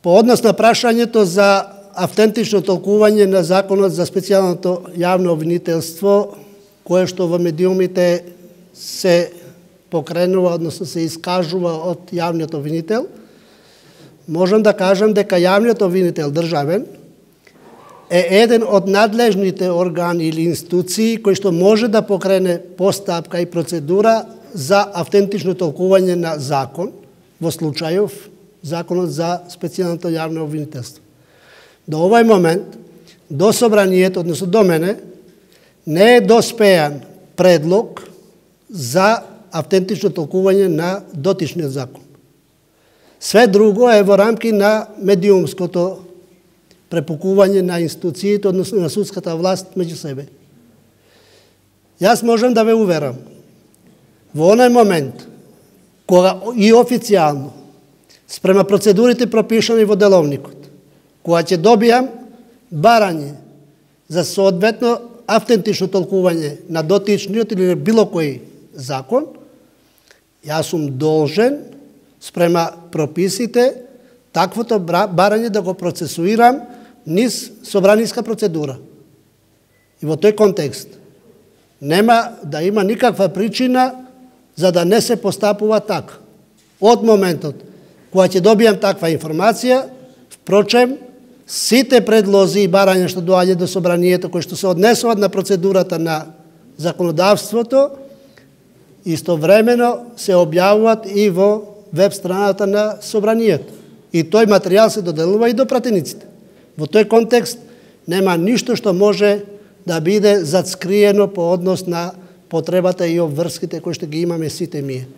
По однос на прашањето за автентично толкување на Законот за специјалното јавно обвинителство, кое што во медиумите се покренува, односно се искажува од јавниот обвинител, можам да кажам дека јавниот обвинител државен е еден од надлежните органи или институции кои што може да покрене постапка и процедура за автентично толкување на закон, во случајов Законот за специјалното јавно обвинителство. До овој момент, до собранието, односно до мене, не е доспеан предлог за автентично толкување на дотичниот закон. Све друго е во рамки на медиумското препукување на институциите, односно на судската власт меѓу себе. Јас можам да ве уверам, во оној момент, кога и официјално, спрема процедурите пропишани во деловникот, кога ќе добијам барање за соодветно автентично толкување на дотичниот или било кој закон, јас сум должен спрема прописите таквото барање да го процесуирам низ собраниска процедура. И во тој контекст нема да има никаква причина за да не се постапува така. Од моментот кога ќе добијам таква информација, впрочем, сите предлози и барања што доаѓа до собранието, кои што се однесуваат на процедурата на законодавството, истовремено се објавуваат и во веб страната на собранието. И тој материјал се доделува и до пратениците. Во тој контекст нема ништо што може да биде зацкриено по однос на потребата и обврските кои што ги имаме сите ние.